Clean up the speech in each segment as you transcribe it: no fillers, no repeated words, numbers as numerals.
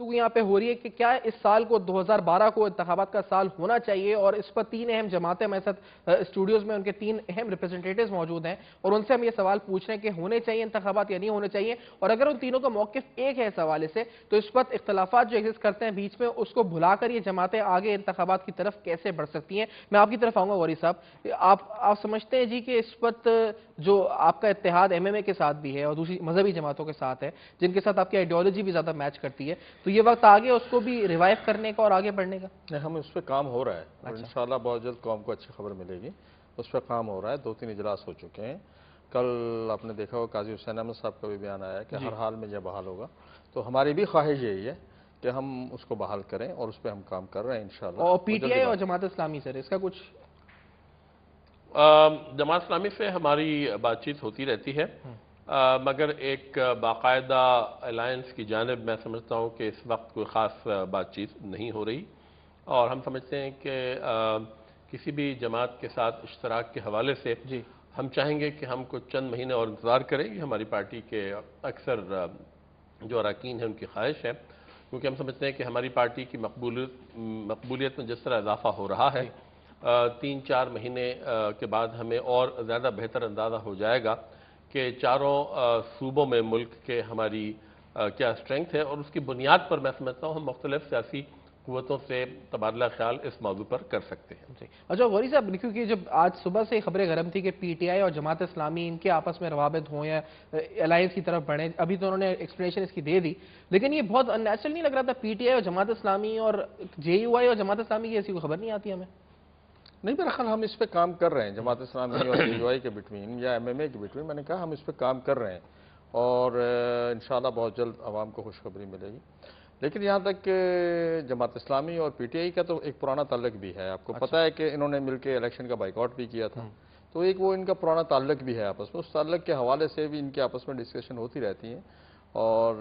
तो यहाँ पे हो रही है कि क्या इस साल को 2012 को इंतखाबात का साल होना चाहिए, और इस पर तीन अहम जमातें हमारे साथ स्टूडियोज में, उनके तीन अहम रिप्रेजेंटेटिव्स मौजूद हैं और उनसे हम ये सवाल पूछ रहे हैं कि होने चाहिए इंतखाबात या नहीं होने चाहिए, और अगर उन तीनों का मौकिफ एक है इस हवाले से तो इस वक्त इख्तलाफात जो एग्जिस्ट करते हैं बीच में उसको भुलाकर ये जमातें आगे इंतखाबात की तरफ कैसे बढ़ सकती हैं। मैं आपकी तरफ आऊंगा वरी साहब, आप समझते हैं जी कि इस वक्त जो आपका इत्तेहाद एमएमए के साथ भी है और दूसरी मजहबी जमातों के साथ है जिनके साथ आपकी आइडियोलॉजी भी ज्यादा मैच करती है, तो ये वक्त आगे उसको भी रिवाइव करने का और आगे बढ़ने का? नहीं, हम उस पर काम हो रहा है और इंशाल्लाह बहुत जल्द कौम को अच्छी खबर मिलेगी। उस पर काम हो रहा है, 2-3 इजलास हो चुके हैं। कल आपने देखा होगा काजी हुसैन अहमद साहब का भी बयान आया कि हर हाल में जब बहाल होगा, तो हमारी भी ख्वाहिश यही है कि हम उसको बहाल करें और उस पर हम काम कर रहे हैं इंशाल्लाह। और पीटीआई और जमात इस्लामी सर, इसका कुछ? जमात इस्लामी से हमारी बातचीत होती रहती है, मगर एक बाकायदा अलायंस की जानिब मैं समझता हूँ कि इस वक्त कोई ख़ास बातचीत नहीं हो रही, और हम समझते हैं कि किसी भी जमात के साथ इश्तराक के हवाले से जी हम चाहेंगे कि हम कुछ चंद महीने और इंतज़ार करें। ये हमारी पार्टी के अक्सर जो अरकान हैं उनकी ख्वाहिश है, क्योंकि हम समझते हैं कि हमारी पार्टी की मकबूलियत में जिस तरह इजाफा हो रहा है, 3-4 महीने के बाद हमें और ज़्यादा बेहतर अंदाज़ा हो जाएगा कि चारों सूबों में मुल्क के हमारी क्या स्ट्रेंथ है, और उसकी बुनियाद पर मैं समझता हूँ हम मुख्तलिफ सियासी कुव्वतों से तबादला ख्याल इस मौजू पर कर सकते हैं। अच्छा वरी साहब, क्योंकि जब आज सुबह से खबरें गर्म थी कि पीटीआई और जमात इस्लामी इनके आपस में रवाबित हों या अलायंस की तरफ बढ़े, अभी तो उन्होंने एक्सप्लेनेशन इसकी दे दी, लेकिन ये बहुत अननेचुरल नहीं लग रहा था? पीटीआई और जमात इस्लामी और जेयूआई और जमात इस्लामी की ऐसी कोई खबर नहीं आती हमें? नहीं, मेरा ख्याल हम इस पे काम कर रहे हैं, जमात इस्लामी और जेयूआई के बिटवीन या एमएमए के बिटवीन। मैंने कहा हम इस पे काम कर रहे हैं और इंशाल्लाह बहुत जल्द आवाम को खुशखबरी मिलेगी। लेकिन यहाँ तक जमात इस्लामी और पीटीआई का तो एक पुराना ताल्लुक भी है। आपको पता है कि इन्होंने मिलकर इलेक्शन का बाइकआउट भी किया था, तो एक वो इनका पुराना ताल्लुक भी है आपस में। उस ताल्लुक के हवाले से भी इनके आपस में डिस्कशन होती रहती है, और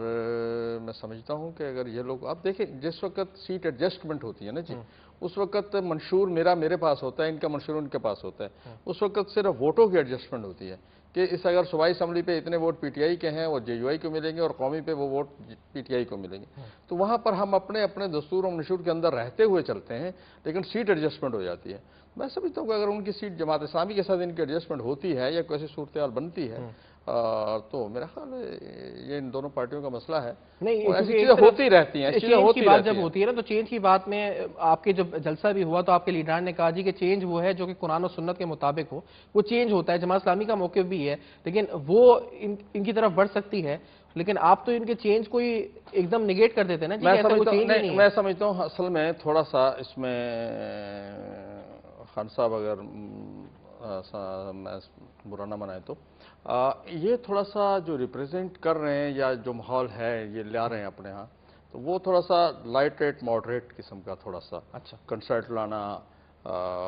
मैं समझता हूँ कि अगर ये लोग, आप देखें जिस वक्त सीट एडजस्टमेंट होती है ना जी, उस वक्त मंशूर मेरे पास होता है, इनका मंशूर उनके पास होता है। उस वक्त सिर्फ वोटों की एडजस्टमेंट होती है कि इस अगर सूबाई असम्बली पे इतने वोट पीटीआई के हैं और जेयूआई को मिलेंगे और कौमी पे वो वोट पीटीआई को मिलेंगे, तो वहाँ पर हम अपने अपने दस्तूर और मंशूर के अंदर रहते हुए चलते हैं, लेकिन सीट एडजस्टमेंट हो जाती है। मैं समझता हूँ कि अगर उनकी सीट जमात इस्लामी के साथ इनकी एडजस्टमेंट होती है या कोई ऐसी सूरत हाल बनती है, तो मेरा ख्याल है ये इन दोनों पार्टियों का मसला है। नहीं, ऐसी चीजें होती रहती हैं, चीजें होती बात रहती जब होती है ना, तो चेंज की बात में आपके जब जलसा भी हुआ तो आपके लीडर ने कहा जी कि चेंज वो है जो कि कुरान और सुन्नत के मुताबिक हो, वो चेंज होता है। जमात इस्लामी का मौक़िफ़ भी है, लेकिन वो इनकी तरफ बढ़ सकती है, लेकिन आप तो इनके चेंज को ही एकदम निगेट कर देते हैं ना जी। मैं समझता हूँ असल में थोड़ा सा इसमें खान साहब अगर मैं बुरा ना मनाए तो ये थोड़ा सा जो रिप्रेजेंट कर रहे हैं या जो माहौल है ये ला रहे हैं अपने यहाँ, तो वो थोड़ा सा लाइट रेट मॉडरेट किस्म का थोड़ा सा अच्छा कंसर्ट लाना,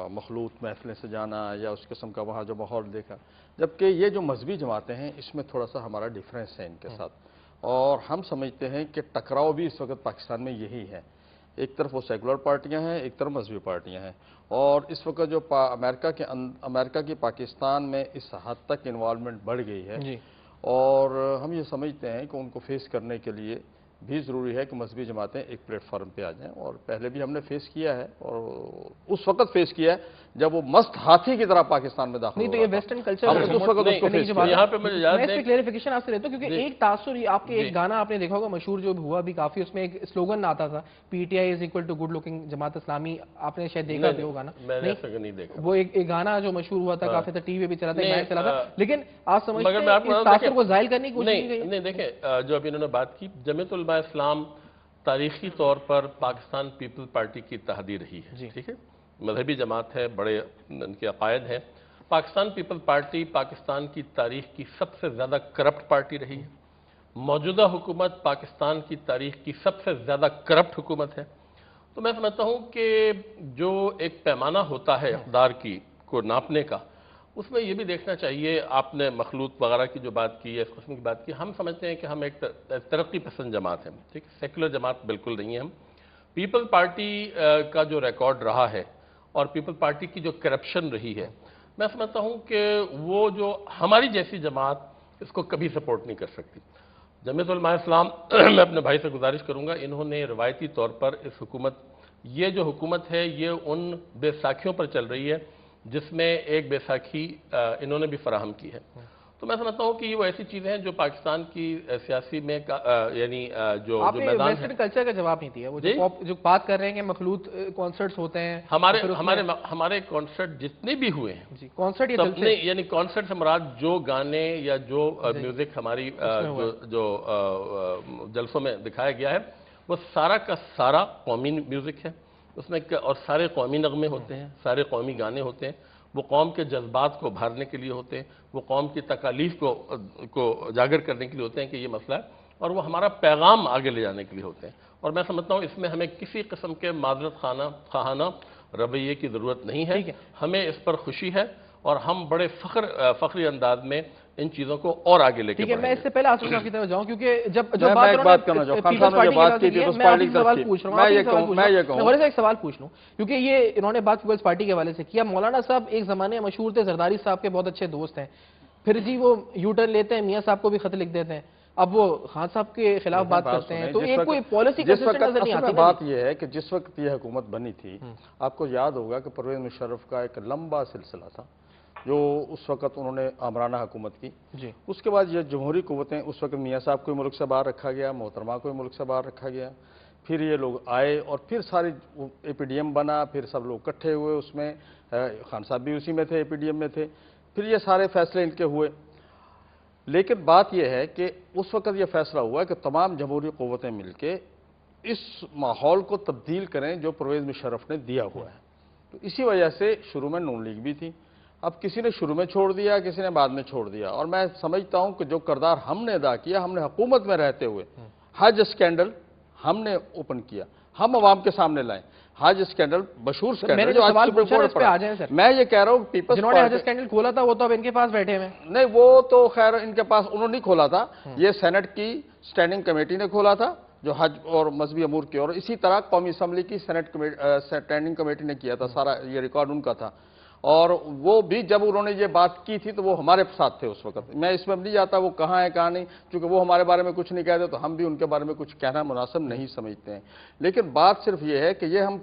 मखलूत महफिलें से जाना या उस किस्म का वहाँ जो माहौल देखा। जबकि ये जो मजहबी जमातें हैं इसमें थोड़ा सा हमारा डिफरेंस है इनके साथ, और हम समझते हैं कि टकराव भी इस वक्त पाकिस्तान में यही है। एक तरफ वो सेकुलर पार्टियां हैं, एक तरफ मजहबी पार्टियां हैं, और इस वक्त जो अमेरिका की पाकिस्तान में इस हद तक इन्वॉल्वमेंट बढ़ गई है जी। और हम ये समझते हैं कि उनको फेस करने के लिए भी ज़रूरी है कि मजहबी जमातें एक प्लेटफार्म पे आ जाएं, और पहले भी हमने फेस किया है और उस वक्त फेस किया है जब वो मस्त हाथी की तरह पाकिस्तान में दाखिल नहीं, तो ये वेस्टर्न कल्चर यहाँ पे मुझे याद है, क्लेरिफिकेशन आपसे लेता हूं, क्योंकि एक तासुर आपके एक गाना आपने देखा होगा मशहूर जो हुआ भी काफी, उसमें एक स्लोगन आता था PTI is equal to good looking Jamaat Islami. आपने शायद देखा भी वो गाना? नहीं देखा। वो एक गाना जो मशहूर हुआ था, काफी था, टीवी पे भी चला था, चला था, लेकिन आप समझते हैं इस तासुर को जाहिल करने की कोशिश की गई? नहीं, देखें जो अभी इन्होंने बात की, जमीयत उलमा इस्लाम तारीखी तौर पर पाकिस्तान पीपल पार्टी की इत्तेहादी रही है, ठीक है, मजहबी जमात है, बड़े उनके अकायद हैं। पाकिस्तान पीपल पार्टी पाकिस्तान की तारीख की सबसे ज़्यादा करप्ट पार्टी रही है। मौजूदा हुकूमत पाकिस्तान की तारीख की सबसे ज़्यादा करप्ट हुकूमत है। तो मैं समझता हूँ कि जो एक पैमाना होता है इक़्तिदार की को नापने का, उसमें ये भी देखना चाहिए। आपने मखलूत वगैरह की जो बात की है, इस किस्म की बात की, हम समझते हैं कि हम एक तरक्की पसंद जमात हैं, ठीक, सेकुलर जमात बिल्कुल नहीं है हम। पीपल पार्टी का जो रिकॉर्ड रहा है और पीपल पार्टी की जो करप्शन रही है, मैं समझता हूँ कि वो जो हमारी जैसी जमात इसको कभी सपोर्ट नहीं कर सकती। जमीयत उलमा इस्लाम मैं अपने भाई से गुजारिश करूंगा, इन्होंने रवायती तौर पर इस हुकूमत, ये जो हुकूमत है ये उन बैसाखियों पर चल रही है जिसमें एक बैसाखी इन्होंने भी फराहम की है। तो मैं समझता हूँ कि ये वो ऐसी चीज़ें हैं जो पाकिस्तान की सियासी में यानी जो मैदान है। वेस्टर्न कल्चर का जवाब नहीं दिया, वो जो बात कर रहे हैं कि मखलूत कॉन्सर्ट्स होते हैं, हमारे कॉन्सर्ट जितने भी हुए हैं जी, कॉन्सर्ट सबने, यानी कॉन्सर्ट से मुराद जो गाने या जो म्यूजिक हमारी जो जलसों में दिखाया गया है वो सारा का सारा कौमी म्यूजिक है उसमें, और सारे कौमी नगमे होते हैं, सारे कौमी गाने होते हैं, वो कौम के जज्बात को उभारने के लिए होते हैं, वो कौम की तकालीफ को उजागर करने के लिए होते हैं कि ये मसला है, और वो हमारा पैगाम आगे ले जाने के लिए होते हैं। और मैं समझता हूँ इसमें हमें किसी किस्म के माजरत खाना रवैये की ज़रूरत नहीं है, हमें इस पर खुशी है और हम बड़े फख्री अंदाज में इन चीज़ों को और आगे लेके बढ़ेंगे। मैं इससे पहले आसिफ साहब की तरफ जाऊं, क्योंकि जब मैं एक बात करना चाहूँ, सवाल पूछ रहा हूँ, एक सवाल पूछ लूं, क्योंकि ये इन्होंने बात पीपल्स पार्टी के हवाले से किया। मौलाना साहब एक जमाने में मशहूर थे, जरदारी साहब के बहुत अच्छे दोस्त हैं, फिर जी वो यू टर्न लेते हैं, मियाँ साहब को भी खत लिख देते हैं, अब वो खान साहब के खिलाफ बात करते हैं, तो एक कोई पॉलिसी नजर नहीं आती। बात यह है कि जिस वक्त ये हुकूमत बनी थी, आपको याद होगा कि परवेज मुशर्रफ का एक लंबा सिलसिला था जो उस वक्त उन्होंने आमराना हुकूमत की जी। उसके बाद ये जमहूरी कुव्वतें, उस वक्त मियाँ साहब को मुल्क से बाहर रखा गया, मोहतरमा को मुल्क से बाहर रखा गया, फिर ये लोग आए और फिर सारी APDM बना, फिर सब लोग इकट्ठे हुए, उसमें खान साहब भी उसी में थे, APDM में थे, फिर ये सारे फैसले इनके हुए। लेकिन बात यह है कि उस वक्त यह फैसला हुआ कि तमाम जमहूरी कुव्वतें मिलके इस माहौल को तब्दील करें जो परवेज मुशर्रफ ने दिया हुआ है। तो इसी वजह से शुरू में नून लीग भी थी, अब किसी ने शुरू में छोड़ दिया, किसी ने बाद में छोड़ दिया। और मैं समझता हूं कि जो किरदार हमने अदा किया, हमने हुकूमत में रहते हुए हज स्कैंडल हमने ओपन किया, हम अवाम के सामने लाए। हज स्कैंडल मशहूर स्कैंडल जो आज सुप्रीम कोर्ट पर आ जाए सर। मैं ये कह रहा हूँ पीपल्स जिन्होंने हज स्कैंडल खोला था वो तो अब इनके पास बैठे हुए नहीं, वो तो खैर इनके पास, उन्होंने नहीं खोला था, ये सेनेट की स्टैंडिंग कमेटी ने खोला था जो हज और मजहबी अमूर की, और इसी तरह कौमी असम्बली की सेनेट स्टैंडिंग कमेटी ने किया था, सारा ये रिकॉर्ड उनका था। और वो भी जब उन्होंने ये बात की थी तो वो हमारे साथ थे उस वक्त। मैं इसमें नहीं जाता वो कहाँ है कहाँ नहीं, क्योंकि वो हमारे बारे में कुछ नहीं कहते तो हम भी उनके बारे में कुछ कहना मुनासिब नहीं समझते हैं। लेकिन बात सिर्फ ये है कि ये हम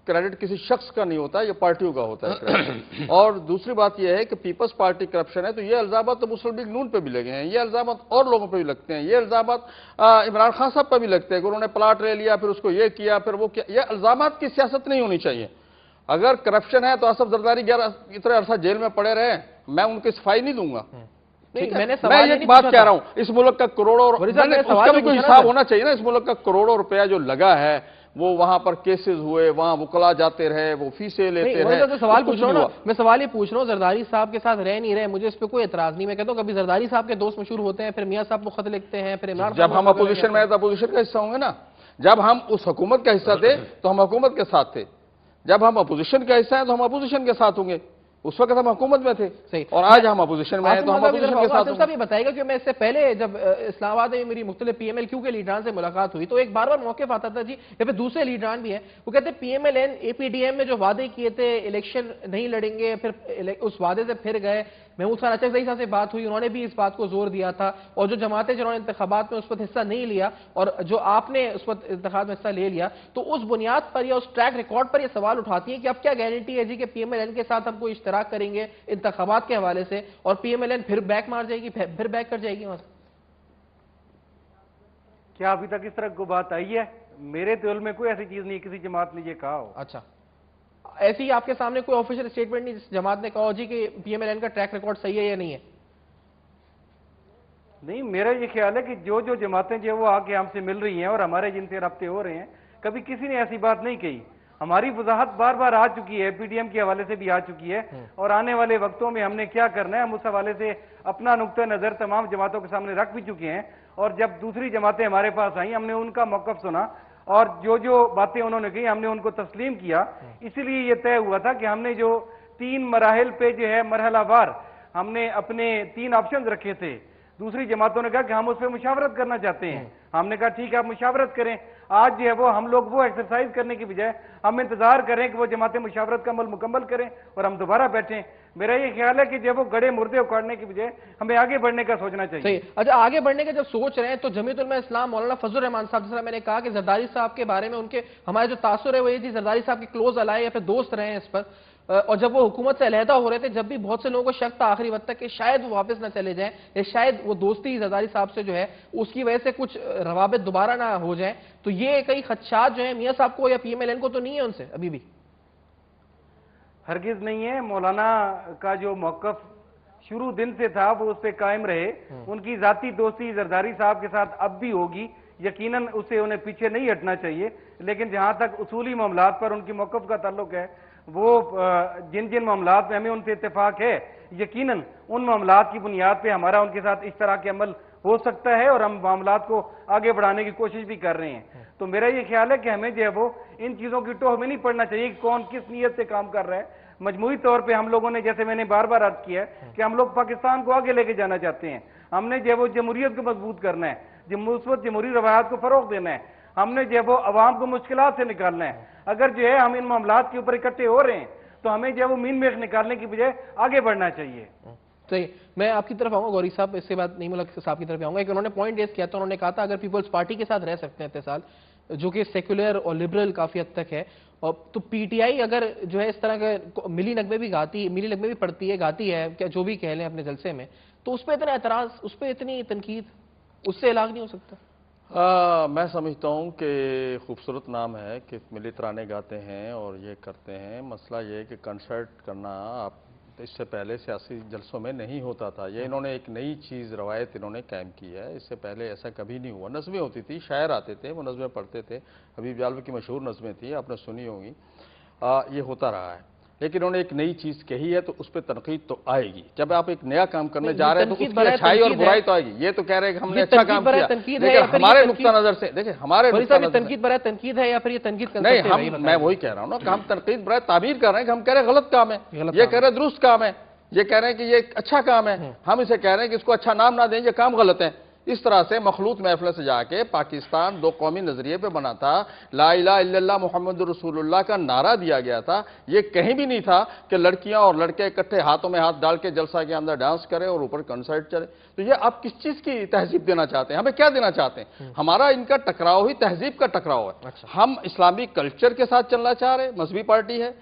क्रेडिट किसी शख्स का नहीं होता, ये पार्टियों का होता है। और दूसरी बात यह है कि पीपल्स पार्टी करप्शन है, तो ये इल्जामात तो मुस्लिम लीग नून पे भी लगे हैं, ये इल्जामात और लोगों पे भी लगते हैं, ये इल्जामात इमरान खान साहब पर भी लगते हैं कि उन्होंने प्लाट ले लिया, फिर उसको ये किया, फिर वो किया। ये इल्जामात की सियासत नहीं होनी चाहिए। अगर करप्शन है तो असफ जरदारी इतने अरसा जेल में पड़े रहे, मैं उनकी सफाई नहीं दूंगा। मैं एक बात कह रहा हूं, इस मुल्क का करोड़ों, उसका भी कोई हिसाब होना चाहिए ना। इस मुल्क का करोड़ों रुपया जो लगा है, वो वहां पर केसेस हुए, वहां वकला जाते रहे, वो फीसें लेते रहे। तो सवाल पूछ रहा हूँ, मैं सवाल ये पूछ रहा हूँ, जरदारी साहब के साथ रह नहीं रहे, मुझे इस पर कोई एतराज नहीं। मैं कहता हूँ कभी जरदारी साहब के दोस्त मशहूर होते हैं, फिर मियाँ साहब को खत लिखते हैं, फिर इमरान। जब हम अपोजिशन में आए तो अपोजिशन का हिस्सा होंगे ना। जब हम उस हुकूमत का हिस्सा थे तो हम हुकूमत के साथ थे, जब हम अपोजिशन का हिस्सा हैं तो हम अपोजिशन के साथ होंगे। उस वक्त हम हुकूमत में थे सही, और आज हम अपोजिशन में हैं तो हम अपोजिशन के साथ होंगे। ये बताएगा कि मैं इससे पहले जब इस्लामाबाद में मेरी मुख्तलिफ PMLQ के लीडरान से मुलाकात हुई तो एक बार बार मौके आता था जी, या फिर दूसरे लीडरान भी हैं, वो कहते PMLN APDM में जो वादे किए थे इलेक्शन नहीं लड़ेंगे, फिर उस वादे से फिर गए। महमूद खान अचकज़ई साहब से बात हुई, उन्होंने भी इस बात को जोर दिया था, और जो जमातें जिन्होंने इंतखाबात में उस वक्त हिस्सा नहीं लिया और जो आपने उस वक्त इंतखाब में हिस्सा ले लिया, तो उस बुनियाद पर या उस ट्रैक रिकॉर्ड पर यह सवाल उठाती है कि अब क्या गारंटी है जी कि PMLN के साथ हम कोई इश्तराक करेंगे इंतखाबात के हवाले से और PMLN फिर बैक मार जाएगी, फिर बैक कर जाएगी? वहां क्या अभी तक इस तरह को बात आई है? मेरे दिल में कोई ऐसी चीज नहीं, किसी जमात ने ये कहा हो। अच्छा, ऐसी ही आपके सामने कोई ऑफिशियल स्टेटमेंट नहीं जिस जमात ने कहा जी कि PMLN का ट्रैक रिकॉर्ड सही है या नहीं है? नहीं, मेरा ये ख्याल है कि जो जो जमातें जो वो आके हमसे मिल रही हैं और हमारे जिनसे रब्ते हो रहे हैं, कभी किसी ने ऐसी बात नहीं कही। हमारी वजाहत बार बार आ चुकी है, APDM के हवाले से भी आ चुकी है, और आने वाले वक्तों में हमने क्या करना है हम उस हवाले से अपना नुक्ता नजर तमाम जमातों के सामने रख भी चुके हैं। और जब दूसरी जमातें हमारे पास आई, हमने उनका मौक़िफ़ सुना और जो जो बातें उन्होंने कही हमने उनको तस्लीम किया। इसीलिए ये तय हुआ था कि हमने जो 3 मराहिल पे जो है मरहलावार हमने अपने 3 ऑप्शंस रखे थे, दूसरी जमातों ने कहा कि हम उस पर मुशावरत करना चाहते हैं। हमने कहा ठीक है आप मुशावरत करें। आज जो है वो हम लोग वो एक्सरसाइज करने की बजाय हम इंतजार करें कि वो जमातें मुशावरत का अमल मुकम्मल करें और हम दोबारा बैठें। मेरा ये ख्याल है कि जब वो गड़े मुर्दे उखाड़ने की बजाय हमें आगे बढ़ने का सोचना चाहिए। सही। अच्छा, आगे बढ़ने का जब सोच रहे हैं तो जमीयत उलमा इस्लाम मौलाना फजल रहमान साहब, जैसा मैंने कहा कि जरदारी साहब के बारे में उनके हमारे जो तासुर है वो ये थी, जरदारी साहब के क्लोज अलाए या फिर दोस्त रहे हैं इस पर, और जब वो हुकूमत से अलहदा हो रहे थे जब भी बहुत से लोगों को शक था आखिरी वक्त तक कि शायद वो वापस ना चले जाएं या शायद वो दोस्ती जरदारी साहब से जो है उसकी वजह से कुछ रवाबित दोबारा ना हो जाए, तो ये कई खदशात जो है मियां साहब को या PMLN को तो नहीं है उनसे अभी भी? हरगिज नहीं है। मौलाना का जो मौकफ शुरू दिन से था वो उस पर कायम रहे। उनकी जाती दोस्ती जरदारी साहब के साथ अब भी होगी, यकीनन उससे उन्हें पीछे नहीं हटना चाहिए। लेकिन जहां तक उसूली मामलात पर उनकी मौकफ का ताल्लुक है, वो जिन जिन मामलात में हमें उनसे इत्तेफाक है, यकीनन उन मामलात की बुनियाद पे हमारा उनके साथ इस तरह के अमल हो सकता है और हम मामलात को आगे बढ़ाने की कोशिश भी कर रहे हैं। तो मेरा ये ख्याल है कि हमें जो है वो इन चीजों की टोह में नहीं पड़ना चाहिए कि कौन किस नीयत से काम कर रहा है। मजमूई तौर पे हम लोगों ने, जैसे मैंने बार बार अर्ज किया है कि हम लोग पाकिस्तान को आगे लेके जाना चाहते हैं। हमने जो है वो जमहूरियत को मजबूत करना है, मुस्बत जमहूरी रवायात को फरोग देना है, हमने जो है वो अवाम को मुश्किलात से निकालना है। अगर जो है हम इन मामलात के ऊपर इकट्ठे हो रहे हैं तो हमें जो है वो मीन मेख निकालने की बजाय आगे बढ़ना चाहिए। सही। मैं आपकी तरफ आऊंगा गौरी साहब, इसके बाद नहीं मुल्क साहब की तरफ आऊंगा। कि उन्होंने पॉइंट रेज किया था, उन्होंने कहा था अगर पीपल्स पार्टी के साथ रह सकते हैं इत्तेसाल, जो कि सेक्युलर और लिबरल काफी हद तक है, और तो PTI अगर जो है इस तरह का मिली नगमे भी पढ़ती है, गाती है, क्या जो भी कह लें अपने जलसे में, तो उस पर इतना एतराज, उस पर इतनी तनकीद, उससे इलाज नहीं हो सकता? मैं समझता हूँ कि खूबसूरत नाम है कि मिली तराने गाते हैं और ये करते हैं। मसला ये है कि कंसर्ट करना आप इससे पहले सियासी जलसों में नहीं होता था। ये इन्होंने एक नई चीज़ रवायत इन्होंने कायम की है, इससे पहले ऐसा कभी नहीं हुआ। नज़में होती थी, शायर आते थे, वो नज़में पढ़ते थे, हबीब जालवी की मशहूर नज़में थी, आपने सुनी होंगी। ये होता रहा है, लेकिन उन्होंने एक नई चीज़ कही है तो उस पर तनकीद तो आएगी। जब आप एक नया काम करने जा रहे हैं तो उसकी अच्छाई और बुराई तो आएगी। ये तो कह रहे हैं कि हमने अच्छा काम किया, लेकिन हमारे नुक्ता नज़र से देखिए, हमारे तनकीद बराए तनकीद है या फिर ये तनकीद नहीं, मैं वही कह रहा हूँ ना कि हम तनकीद बराए ताबीर कर रहे हैं कि हम कह रहे हैं गलत काम है, ये कह रहे हैं दुरुस्त काम है, ये कह रहे हैं कि ये अच्छा काम है, हम इसे कह रहे हैं कि इसको अच्छा नाम ना दें, ये काम गलत है। इस तरह से मखलूत महफिल से जाके पाकिस्तान दो कौमी नजरिए पे बना था, ला इलाहा इल्लल्लाह मुहम्मद रसूलुल्लाह का नारा दिया गया था। ये कहीं भी नहीं था कि लड़कियां और लड़के इकट्ठे हाथों में हाथ डाल के जलसा के अंदर डांस करें और ऊपर कंसर्ट चले। तो ये आप किस चीज की तहजीब देना चाहते हैं, हमें क्या देना चाहते हैं? हमारा इनका टकराव ही तहजीब का टकराव है। अच्छा। हम इस्लामी कल्चर के साथ चलना चाह रहे हैं, मजहबी पार्टी है,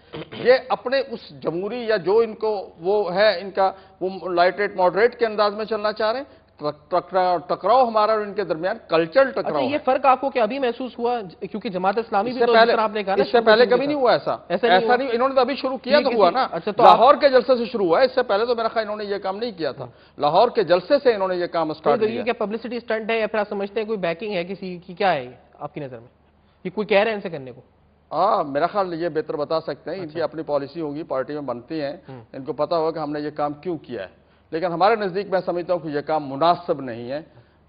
ये अपने उस जमहूरी या जो इनको वो है इनका वो लाइटेड मॉडरेट के अंदाज में चलना चाह रहे हैं। टकराव हमारा और इनके दरमियान कल्चरल टकराव। ये फर्क आपको क्या अभी महसूस हुआ? क्योंकि जमात इस्लामी भी तो आपने कहा इससे पहले कभी नहीं हुआ ऐसा नहीं, इन्होंने तो अभी शुरू किया तो हुआ ना। अच्छा, तो लाहौर के जलसे से शुरू हुआ, इससे पहले तो मेरा ख्याल इन्होंने ये काम नहीं किया था। लाहौर के जलसे से इन्होंने ये काम स्टार्ट किया। क्या पब्लिसिटी स्टंट है या फिर आप समझते हैं कोई बैकिंग है किसी की? क्या है आपकी नजर में? ये कोई कह रहे हैं इनसे करने को? मेरा ख्याल ये बेहतर बता सकते हैं। इनकी अपनी पॉलिसी होगी, पार्टी में बनती है, इनको पता होगा कि हमने ये काम क्यों किया है। लेकिन हमारे नज़दीक मैं समझता हूँ कि यह काम मुनासिब नहीं है,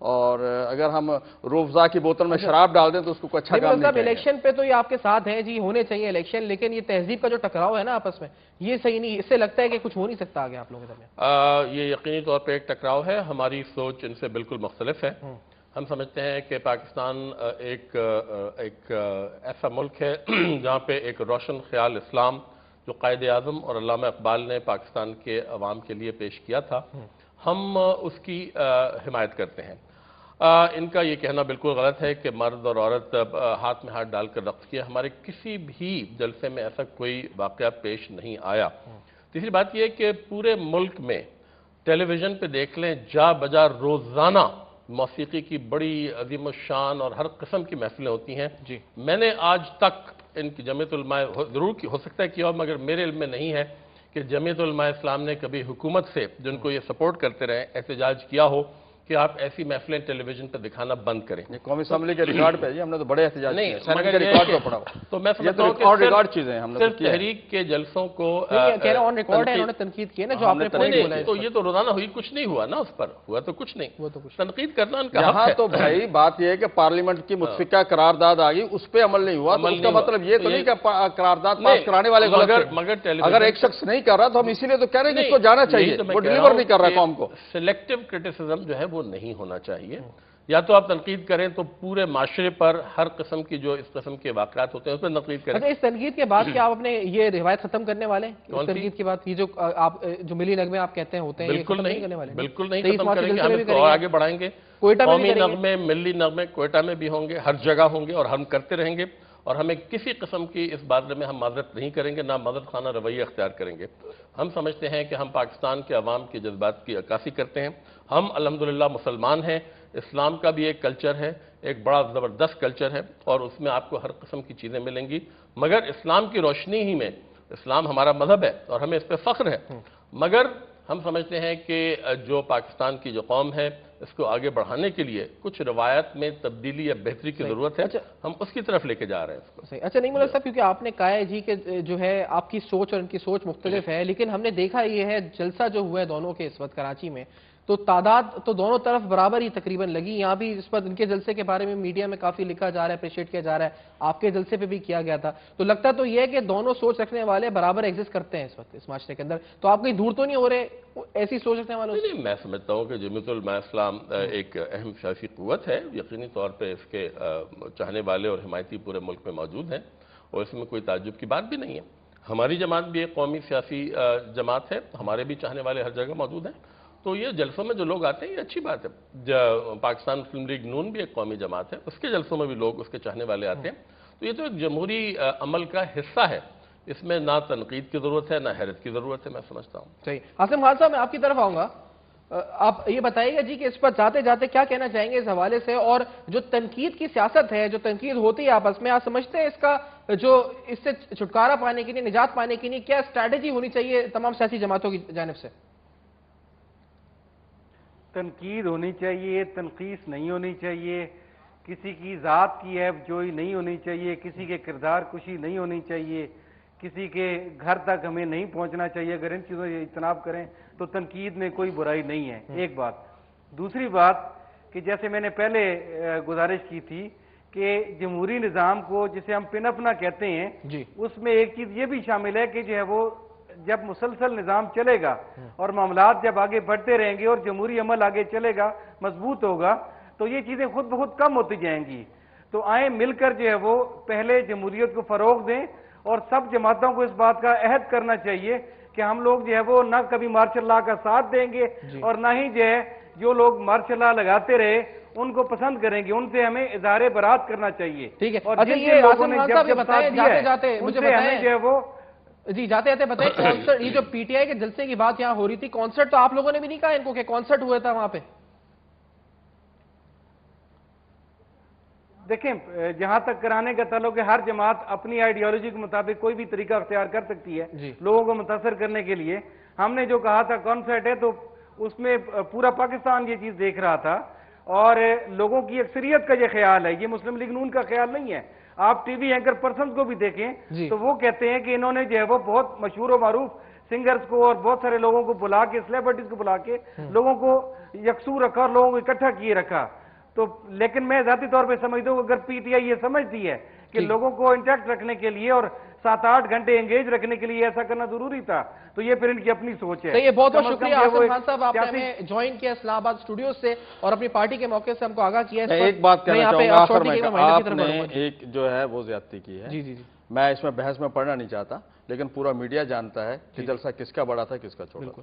और अगर हम रूअफ़ज़ा की बोतल में शराब डाल दें तो उसको कोई अच्छा काम नहीं है। इलेक्शन पे तो ये आपके साथ हैं जी, होने चाहिए इलेक्शन, लेकिन ये तहजीब का जो टकराव है ना आपस में, ये सही नहीं। इससे लगता है कि कुछ हो नहीं सकता आगे आप लोगों के दरमियान। ये यकीनी तौर पर एक टकराव है, हमारी सोच इनसे बिल्कुल मुख्तलिफ है। हम समझते हैं कि पाकिस्तान एक ऐसा मुल्क है जहाँ पे एक रोशन ख्याल इस्लाम जो कायद-ए-आज़म और अल्लामा इकबाल ने पाकिस्तान के अवाम के लिए पेश किया था, हम उसकी हिमायत करते हैं। इनका ये कहना बिल्कुल गलत है कि मर्द और औरत हाथ में हाथ डालकर रक़्स किया। हमारे किसी भी जलसे में ऐसा कोई वाक़या पेश नहीं आया। तीसरी बात यह है कि पूरे मुल्क में टेलीविज़न पे देख लें, जा बजा रोज़ाना मौसीकी की बड़ी अजीम शान और हर किस्म की महफिलें होती हैं जी। मैंने आज तक इनकी जमीयत उलमा जरूर हो सकता है कि और मगर मेरे इल्म में नहीं है कि जमीयत उलमा इस्लाम ने कभी हुकूमत से, जिनको ये सपोर्ट करते रहे, एहतजाज किया हो कि आप ऐसी महफिलें टेलीविजन पर दिखाना बंद करें। कौमी असम्बली के रिकॉर्ड पे जी, हमने तो बड़े एहतजाज नहीं के रिकॉर्ड पे पड़ा। तो मैं समझता हूं कि रिकॉर्ड चीजें हैं, हमने सिर्फ तहरीक के जलसों को कह रहे ऑन रिकॉर्ड है, उन्होंने तनकीद की है ना, जो आपने पॉइंट बोला है। तो ये तो रोजाना हुई, कुछ नहीं हुआ ना, उस पर हुआ तो कुछ नहीं, वो तो कुछ तनकीद करना उनका हक है। तो भाई बात यह है कि पार्लियामेंट की मुत्फिका करारदाद आ गई, उस पर अमल नहीं हुआ, तो उसका मतलब ये तो नहीं कि करारदाद पास कराने वाले गलत है। मगर अगर एक शख्स नहीं कर रहा तो हम इसीलिए तो कह रहे हैं कि इसको जाना चाहिए, वो डिलीवर नहीं कर रहा कौम को। सिलेक्टिव क्रिटिसिज्म जो है وہ نہیں ہونا چاہیے. یا تو آپ تنقید کریں تو پورے معاشرے پر ہر قسم کی جو اس قسم کے واقعات ہوتے ہیں اس پر تنقید کریں. اچھا، اس تنقید کے بعد کیا آپ اپنے یہ روایت ختم کرنے والے ہیں؟ اس تنقید کے بعد یہ جو آپ جو ملی نغمے آپ کہتے ہیں ہوتے ہیں، یہ بالکل ختم نہیں نہیں، کرنے والے؟ بالکل نہیں ختم کریں گے. ہم اس کو اور آگے بڑھائیں گے. قومی نغمے، ملی نغمے کوئٹہ میں بھی ہوں گے، ہر جگہ ہوں گے، اور ہم کرتے رہیں گے. اور ہمیں کسی قسم کی اس بارے میں ہم معذرت نہیں کریں گے، نہ معذرت خانہ رویہ اختیار کریں گے. ہم سمجھتے ہیں کہ ہم پاکستان کے عوام کے جذبات کی عکاسی کرتے ہیں. ہم الحمدللہ مسلمان ہیں. اسلام کا بھی ایک کلچر ہے، ایک بڑا زبردست کلچر ہے، اور اس میں آپ کو ہر قسم کی چیزیں ملیں گی. مگر اسلام کی روشنی ہی میں، اسلام ہمارا مذہب ہے اور ہمیں اس پہ فخر ہے، مگر ہم سمجھتے ہیں کہ جو پاکستان کی جو قوم ہے اس کو آگے بڑھانے کے لیے کچھ روایت میں تبدیلی یا بہتری کی ضرورت ہے. ہم اس کی طرف لے کے جا رہے ہیں اس کو. اچھا، نہیں ملک صاحب، کیونکہ آپ نے کہا ہے جی کہ جو ہے آپ کی سوچ اور ان کی سوچ مختلف ہے، لیکن ہم نے دیکھا یہ ہے جلسہ جو ہوا ہے دونوں کے اس وقت کراچی میں، تو تعداد تو دونوں طرف برابر ہی تقریباً لگی. یہاں بھی اس وقت ان کے جلسے کے بارے میں میڈیا میں کافی لکھا جا رہا ہے، اپریشیٹ کیا جا رہا ہے. آپ کے جلسے پہ بھی کیا گیا تھا. تو لگتا تو یہ ہے کہ دونوں سوچ رکھنے والے برابر ایگزسٹ کرتے ہیں اس وقت اس معاشرے کے اندر. تو آپ کہیں دور تو نہیں ہو رہے ایسی سوچ رکھنے والوں سے؟ میں سمجھتا ہوں کہ جمعیت علماء اسلام ایک اہم سیاسی قوت ہے. یقینی طور پہ اس کے چاہنے والے اور حمایتی پورے ملک میں موجود ہیں، اور اس میں کوئی تعجب کی بات بھی نہیں ہے. ہماری جماعت بھی ایک قومی سیاسی جماعت ہے، ہمارے بھی چاہنے والے ہر جگہ موجود ہیں. تو یہ جلسوں میں جو لوگ آتے ہیں یہ اچھی بات ہے. پاکستان مسلم لیگ نون بھی ایک قومی جماعت ہے، اس کے جلسوں میں بھی لوگ اس کے چاہنے والے آتے ہیں. تو یہ تو ایک جمہوری عمل کا حصہ ہے. اس میں نہ تنقید کی ضرورت ہے، نہ حیرت کی ضرورت ہے، میں سمجھتا ہوں. صحیح. عاصم خان صاحب، میں آپ کی طرف آؤں گا. آپ یہ بتائیے گا جی کہ اس پر جاتے جاتے کیا کہنا چاہیں گے اس حوالے سے، اور جو تنقید کی سیاست ہے، جو تنقید ہوتی ہے آپس میں، آپ سمجھتے ہیں اس کا جو اس سے چھٹکارا پانے کے لیے، نجات پانے کے لیے کیا اسٹریٹجی ہونی چاہیے تمام سیاسی جماعتوں کی جانب سے؟ تنقید ہونی چاہیے، تنقیص نہیں ہونی چاہیے، کسی کی ذات کی عیب جوئی نہیں ہونی چاہیے، کسی کے کردار کشی نہیں ہونی چاہیے، کسی کے گھر تک ہمیں نہیں پہنچنا چاہیے. اگر ان چیزوں سے اجتناب کریں تو تنقید میں کوئی برائی نہیں ہے. ایک بات. دوسری بات کہ جیسے میں نے پہلے گزارش کی تھی کہ جمہوری نظام کو جسے ہم پن اپنا کہتے ہیں، اس میں ایک چیز یہ بھی شامل ہے کہ جو ہے وہ جب مسلسل نظام چلے گا اور معاملات جب آگے بڑھتے رہیں گے اور جمہوری عمل آگے چلے گا، مضبوط ہوگا، تو یہ چیزیں خود بخود کم ہوتی جائیں گی. تو آئیں مل کر جو ہے وہ پہلے جمہوریت کو فروغ دیں، اور سب جماعتوں کو اس بات کا عہد کرنا چاہیے کہ ہم لوگ جو ہے وہ نہ کبھی مارشل لا کا ساتھ دیں گے، اور نہ ہی جو ہے جو لوگ مارشل لا لگاتے رہے ان کو پسند کریں گے. ان سے ہمیں اظہار برات کرنا چاہیے. ٹھیک ہے. اور اچھا، یہ عاصم خان صاحب یہ بتائیں جاتے جاتے مجھے بتائیں جو ہے وہ جی جاتے جاتے بتائیں کانسرٹ، یہ جو پی ٹی آئی کے جلسے کی بات یہاں ہو رہی تھی، کانسرٹ تو آپ لوگوں نے بھی نہیں کہا ان کو کہ کانسرٹ ہوا تھا وہاں پہ؟ دیکھیں، جہاں تک کرانے کا تعلق ہے، ہر جماعت اپنی آئیڈیالوجی کے مطابق کوئی بھی طریقہ اختیار کر سکتی ہے لوگوں کو متاثر کرنے کے لیے. ہم نے جو کہا تھا کانسرٹ ہے، تو اس میں پورا پاکستان یہ چیز دیکھ رہا تھا، اور لوگوں کی اکثریت کا یہ خیال ہے، یہ مسلم لیگ نون کا خیال نہیں ہے. آپ ٹی وی اینکر پرسنز کو بھی دیکھیں تو وہ کہتے ہیں کہ انہوں نے جو ہے وہ بہت مشہور و معروف سنگرز کو اور بہت سارے لوگوں کو بلا کے، سیلیبریٹیز کو بلا کے لوگوں کو یکسو رکھا اور لوگوں کو اکٹھا کیے رکھا. تو لیکن میں ذاتی طور پہ سمجھتا ہوں اگر پی ٹی آئی یہ سمجھتی ہے کہ لوگوں کو انٹیکٹ رکھنے کے لیے اور 7-8 گھنٹے انگیج رکھنے کے لیے ایسا کرنا ضروری تھا، تو یہ پھر ان کی اپنی سوچ ہے. یہ بہت بہت شکریہ عاصم خان صاحب، آپ نے ہمیں جوائن کیا اسلام آباد اسٹوڈیو سے اور اپنی پارٹی کے موقع سے ہم کو آگاہ کیا. میں ایک بات کہنا چاہوں گا آخر میں، آپ نے ایک جو ہے وہ زیادتی کی ہے. میں اس میں بحث میں پڑھنا نہیں چاہتا، لیکن پورا میڈیا جانتا ہے کہ جلسہ کس کا بڑا تھا کس کا چھوٹا تھا.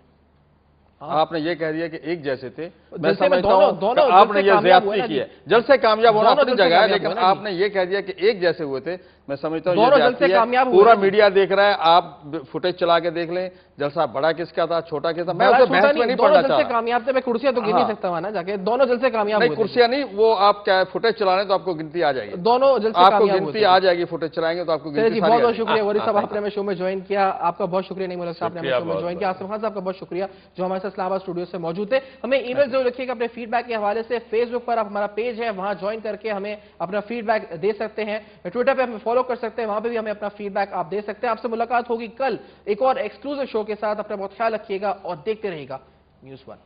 آپ نے یہ کہہ دیا کہ ایک جیسے تھے. میں سمجھتا ہوں آپ نے یہ زیادتی کی ہے. جلسے کامیاب ہونا اپنی جگہ ہے، لیکن آپ نے یہ کہہ دیا کہ ایک جیسے ہوئے تھے. میں سمجھتا ہوں یہ زیادتی ہے. پورا میڈیا دیکھ رہا ہے، آپ فوٹیج چلا کے دیکھ لیں جلسہ بڑا کس کا تھا چھوٹا کس کا. میں اسے بحث میں نہیں پڑھنا چاہتا. جلسے کامیاب تھے، میں کرسیاں تو گن نہیں سکتا وہاں نا جا کے. دونوں جلسے کامیاب ہوئے. نہیں کرسیاں نہیں، وہ آپ کیا فوٹیج چلا رہے ہیں تو آپ کو گنتی آ جائے گی. دونوں جلسے آپ کو گنتی آ جائے گی، فوٹیج چلائیں گے تو آپ کو گنتی. جی بہت بہت شکریہ وری صاحب، آپ نے ہمیں شو میں جوائن کیا. آپ کا بہت شکریہ. نہیں ملک صاحب نے ہمیں شو میں جوائن کیا. عاصم خان صاحب کا بہت شکریہ جو ہمارے ساتھ اسلام آباد اسٹوڈیو سے موجود تھے. ہمیں ای میل ضرور رکھیے گا اپنے فیڈ بیک کے حوالے سے. فیس بک پر ہمارا پیج ہے، وہاں جوائن کر کے ہمیں اپنا فیڈ بیک دے سکتے ہیں. ٹویٹر پہ ہمیں فالو کر سکتے ہیں، وہاں پہ بھی ہمیں اپنا فیڈ بیک آپ دے سکتے ہیں. آپ سے ملاقات ہوگی کل ایک اور ایکسکلوسیو شو کے ساتھ. اپنا بہت خیال رکھیے گا اور دیکھتے رہیے گا نیوز 1.